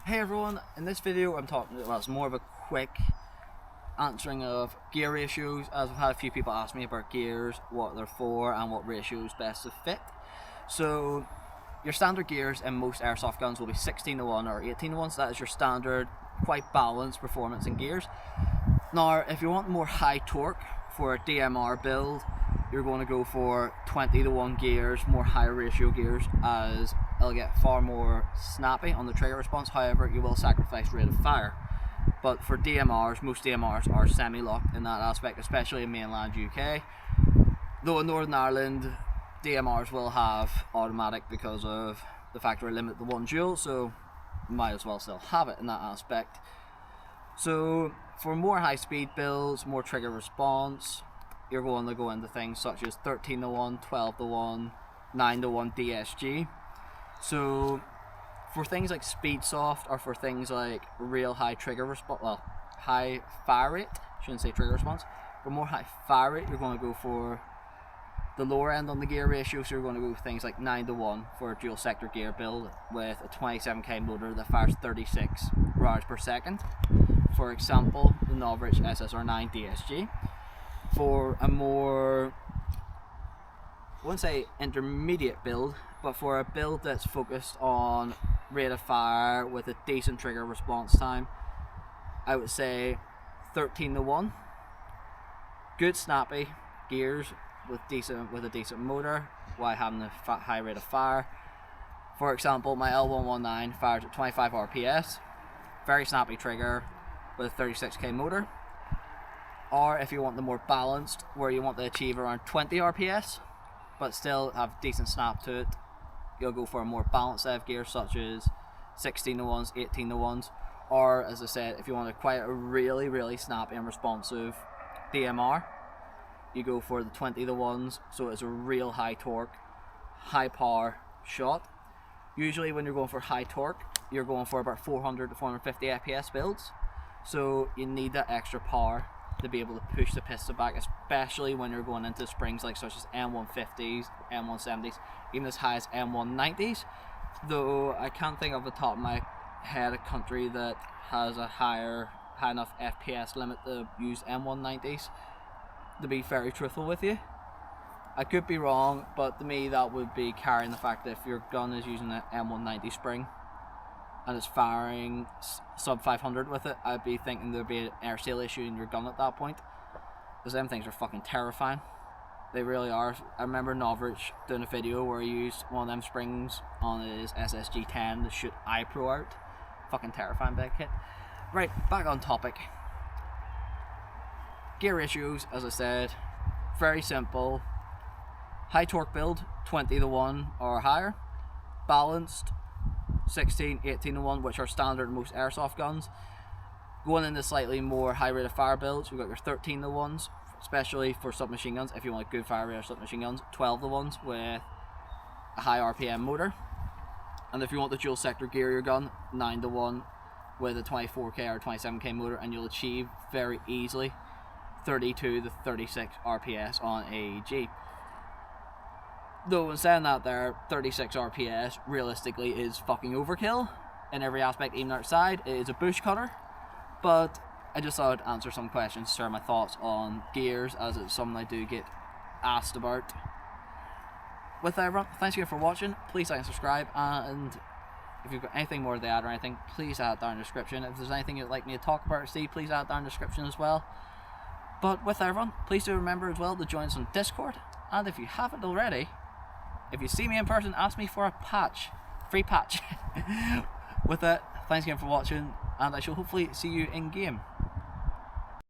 Hey everyone, in this video I'm talking about, it's more of a quick answering of gear ratios, as I've had a few people ask me about gears, what they're for and what ratios best to fit. So your standard gears in most airsoft guns will be 16:1 or 18:1, so that is your standard, quite balanced performance in gears. Now if you want more high torque for a DMR build, you're going to go for 20:1 gears, more higher ratio gears, as it'll get far more snappy on the trigger response. However, you will sacrifice rate of fire. But for DMRs, most DMRs are semi-locked in that aspect, especially in mainland UK. Though in Northern Ireland, DMRs will have automatic because of the factory limit to 1 joule, so you might as well still have it in that aspect. So for more high speed builds, more trigger response, you're going to go into things such as 13:1, 12:1, 9:1 DSG. So for things like speed soft, or for things like real high trigger response, well, high fire rate, shouldn't say trigger response, for more high fire rate, you're going to go for the lower end on the gear ratio. So you're going to go with things like 9:1 for a dual sector gear build with a 27k motor that fires 36 rounds per second. For example, the Novritsch SSR9 DSG. For a more, I wouldn't say intermediate build, but for a build that's focused on rate of fire with a decent trigger response time, I would say 13:1. Good snappy gears with a decent motor while having a high rate of fire. For example, my L119 fires at 25 RPS, very snappy trigger with a 36k motor. Or if you want the more balanced, where you want to achieve around 20 RPS but still have decent snap to it, you'll go for a more balanced set of gears such as 16:1s, 18:1s, or as I said, if you want quite a really snappy and responsive DMR, you go for the 20:1s, so it's a real high torque, high power shot. Usually when you're going for high torque, you're going for about 400 to 450 FPS builds, so you need that extra power to be able to push the piston back, especially when you're going into springs like such as M150s, M170s, even as high as M190s. Though I can't think off the top of my head a country that has a high enough FPS limit to use M190s, to be very truthful with you. I could be wrong, but to me that would be carrying the fact that if your gun is using an M190 spring and it's firing sub 500 with it, I'd be thinking there'd be an air seal issue in your gun at that point, because them things are fucking terrifying. They really are. I remember Novritsch doing a video where he used one of them springs on his SSG-10 to shoot iPro out. Fucking terrifying big kit. Right, back on topic. Gear ratios, as I said, very simple. High torque build, 20:1 or higher. Balanced, 16, 18:1, which are standard in most airsoft guns. Going into slightly more high rate of fire builds, you've got your 13:1s, especially for submachine guns. If you want a good fire rate of submachine guns, 12:1s with a high RPM motor. And if you want the dual sector gear your gun, 9:1 with a 24k or 27k motor, and you'll achieve very easily 32 to 36 RPS on AEG. Though in saying that there, 36 RPS realistically is fucking overkill in every aspect, even outside. It is a bush cutter, but I just thought I'd answer some questions, share my thoughts on gears, as it's something I do get asked about. With that, everyone, thanks again for watching. Please like and subscribe, and if you've got anything more to add or anything, please add it down in the description. If there's anything you'd like me to talk about or see, please add it down in the description as well. But with that, everyone, please do remember as well to join us on Discord, and if you haven't already, if you see me in person, ask me for a patch. Free patch. With that, thanks again for watching, and I shall hopefully see you in game.